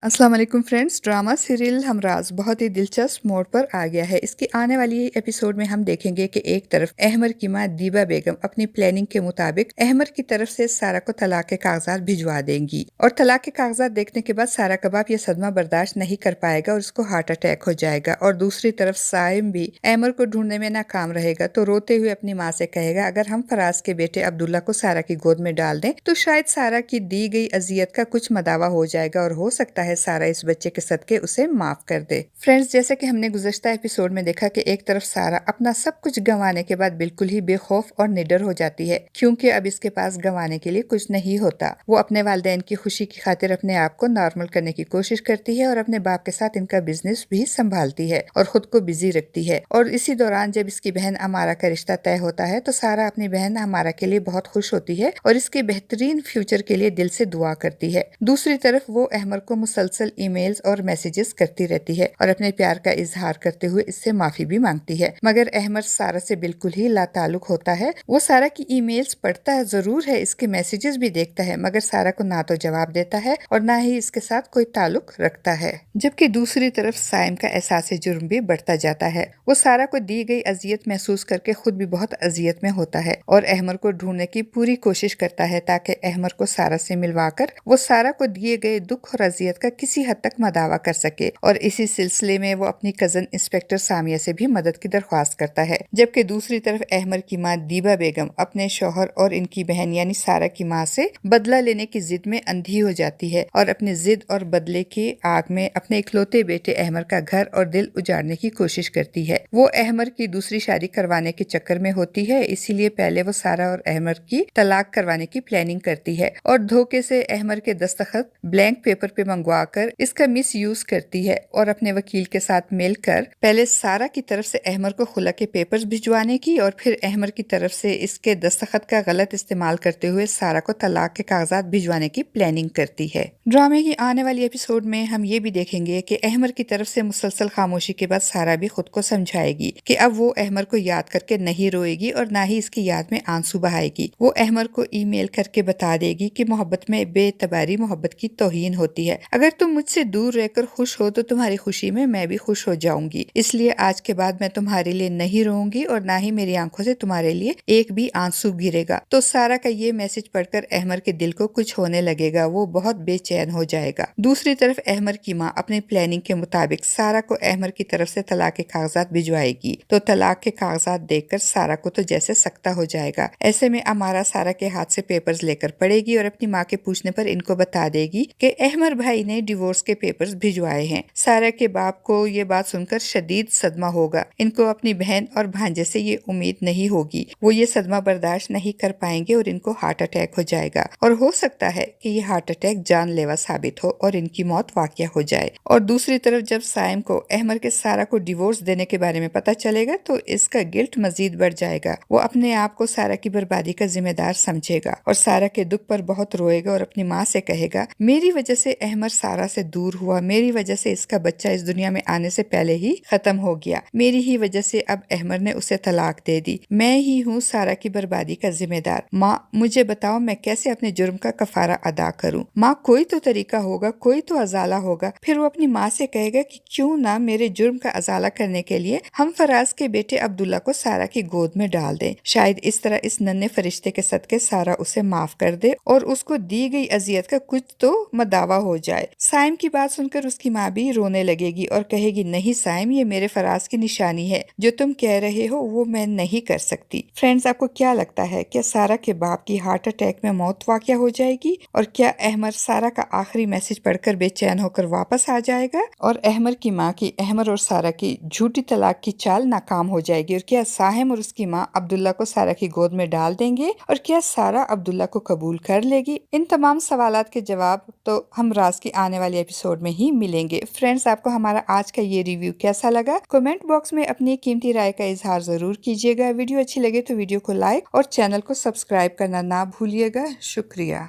अस्सलाम वालेकुम friends. Drama serial Humraaz बहुत ही दिलचस्प मोड़ पर आ गया है। इसकी आने वाली एपिसोड में हम देखेंगे कि एक तरफ अहमर की मां दीबा बेगम अपनी प्लानिंग के मुताबिक अहमर की तरफ से सारा को तलाक के कागजात भिजवा देंगी और तलाक के कागजात देखने के बाद सारा कबाब ये सदमा बर्दाश्त नहीं कर पाएगा और उसको हार्ट अटैक हो जाएगा। और दूसरी तरफ साइम भी अहमर को ढूंढने में नाकाम रहेगा तो रोते हुए अपनी माँ से कहेगा अगर हम फराज के बेटे अब्दुल्ला को सारा की गोद में डाल दें तो शायद सारा की दी गई अजियत का कुछ मदावा हो जाएगा और हो सकता है सारा इस बच्चे के सदके उसे माफ कर दे। फ्रेंड्स, जैसे कि हमने गुज़श्ता एपिसोड में देखा कि एक तरफ सारा अपना सब कुछ गंवाने के बाद बिल्कुल ही बेखौफ और निडर हो जाती है क्योंकि अब इसके पास गंवाने के लिए कुछ नहीं होता। वो अपने वालिदैन की खुशी की खातिर अपने आप को नॉर्मल करने की कोशिश करती है और अपने बाप के साथ इनका बिजनेस भी संभालती है और खुद को बिजी रखती है। और इसी दौरान जब इसकी बहन अमारा का रिश्ता तय होता है तो सारा अपनी बहन अमारा के लिए बहुत खुश होती है और इसके बेहतरीन फ्यूचर के लिए दिल से दुआ करती है। दूसरी तरफ वो अहमर को मुसलसल ईमेल्स और मैसेजेस करती रहती है और अपने प्यार का इजहार करते हुए इससे माफी भी मांगती है, मगर अहमर सारा से बिल्कुल ही लाताल्लुक होता है। वो सारा की ईमेल्स पढ़ता है जरूर है, इसके मैसेजेस भी देखता है, मगर सारा को ना तो जवाब देता है और ना ही इसके साथ कोई ताल्लुक रखता है। जबकि दूसरी तरफ साइम का एहसास जुर्म भी बढ़ता जाता है। वो सारा को दी गई अजियत महसूस करके खुद भी बहुत अजियत में होता है और अहमर को ढूंढने की पूरी कोशिश करता है ताकि अहमर को सारा से मिलवाकर वो सारा को दिए गए दुख और अजियत का किसी हद तक मदावा कर सके। और इसी सिलसिले में वो अपनी कजन इंस्पेक्टर सामिया से भी मदद की दरख्वास्त करता है। जबकि दूसरी तरफ अहमर की मां दीबा बेगम अपने शौहर और इनकी बहन यानी सारा की मां से बदला लेने की जिद में अंधी हो जाती है और अपनी जिद और बदले की आग में अपने इकलौते बेटे अहमर का घर और दिल उजाड़ने की कोशिश करती है। वो अहमर की दूसरी शादी करवाने के चक्कर में होती है, इसीलिए पहले वो सारा और अहमर की तलाक करवाने की प्लानिंग करती है और धोखे से अहमर के दस्तखत ब्लैंक पेपर पे मंगवा कर इसका मिस यूज करती है और अपने वकील के साथ मिलकर पहले सारा की तरफ से अहमर को खुला के पेपर्स भिजवाने की और फिर अहमर की तरफ से इसके दस्तखत का गलत इस्तेमाल करते हुए सारा को तलाक के कागजात भिजवाने की प्लानिंग करती है। ड्रामे की आने वाली एपिसोड में हम ये भी देखेंगे कि अहमर की तरफ से मुसलसल खामोशी के बाद सारा भी खुद को समझाएगी कि अब वो अहमर को याद करके नहीं रोएगी और ना ही इसकी याद में आंसू बहाएगी। वो अहमर को ईमेल करके बता देगी कि मोहब्बत में बेतबारी मोहब्बत की तौहीन होती है। अगर तुम मुझसे दूर रहकर खुश हो तो तुम्हारी खुशी में मैं भी खुश हो जाऊंगी, इसलिए आज के बाद मैं तुम्हारे लिए नहीं रोऊंगी और ना ही मेरी आंखों से तुम्हारे लिए एक भी आंसू गिरेगा। तो सारा का ये मैसेज पढ़कर अहमर के दिल को कुछ होने लगेगा, वो बहुत बेचैन हो जाएगा। दूसरी तरफ अहमर की माँ अपनी प्लानिंग के मुताबिक सारा को अहमर की तरफ से तलाक के कागजात भिजवाएगी तो तलाक के कागजात देखकर सारा को तो जैसे सकता हो जाएगा। ऐसे में अमारा सारा के हाथ से पेपर्स लेकर पढ़ेगी और अपनी माँ के पूछने पर इनको बता देगी कि अहमर भाई ने डिवोर्स के पेपर्स भिजवाए हैं। सारा के बाप को ये बात सुनकर शदीद सदमा होगा। इनको अपनी बहन और भांजे से ये उम्मीद नहीं होगी, वो ये सदमा बर्दाश्त नहीं कर पाएंगे और इनको हार्ट अटैक हो जाएगा और हो सकता है कि ये हार्ट अटैक जानलेवा साबित हो और इनकी मौत वाक़या हो जाए। और दूसरी तरफ जब साइम को अहमर के सारा को डिवोर्स देने के बारे में पता चलेगा तो इसका गिल्ट मजीद बढ़ जाएगा। वो अपने आप को सारा की बर्बादी का जिम्मेदार समझेगा और सारा के दुख पर बहुत रोएगा और अपनी माँ से कहेगा मेरी वजह से अहमर सारा से दूर हुआ, मेरी वजह से इसका बच्चा इस दुनिया में आने से पहले ही खत्म हो गया, मेरी ही वजह से अब अहमर ने उसे तलाक दे दी, मैं ही हूँ सारा की बर्बादी का जिम्मेदार। माँ मुझे बताओ मैं कैसे अपने जुर्म का कफारा अदा करूँ। माँ कोई तो तरीका होगा, कोई तो अजाला होगा। फिर वो अपनी माँ से कहेगा कि क्यों ना मेरे जुर्म का अजाला करने के लिए हम फराज के बेटे अब्दुल्ला को सारा की गोद में डाल दें, शायद इस तरह इस नन्हे फरिश्ते के सदके सारा उसे माफ कर दे और उसको दी गई अजियत का कुछ तो मदावा हो जाए। साइम की बात सुनकर उसकी माँ भी रोने लगेगी और कहेगी नहीं साइम, ये मेरे फराज की निशानी है, जो तुम कह रहे हो वो मैं नहीं कर सकती। फ्रेंड्स, आपको क्या लगता है, क्या सारा के बाप की हार्ट अटैक में मौत वाक़या हो जाएगी और क्या अहमर सारा का आखिरी मैसेज पढ़कर बेचैन होकर वापस आ जाएगा और अहमर की माँ की अहमर और सारा की झूठी तलाक की चाल नाकाम हो जाएगी और क्या साहिम और उसकी माँ अब्दुल्ला को सारा की गोद में डाल देंगे और क्या सारा अब्दुल्ला को कबूल कर लेगी? इन तमाम सवालात के जवाब तो हम राज की आने वाले एपिसोड में ही मिलेंगे। फ्रेंड्स, आपको हमारा आज का ये रिव्यू कैसा लगा? कमेंट बॉक्स में अपनी कीमती राय का इजहार जरूर कीजिएगा। वीडियो अच्छी लगे तो वीडियो को लाइक और चैनल को सब्सक्राइब करना ना भूलिएगा। शुक्रिया।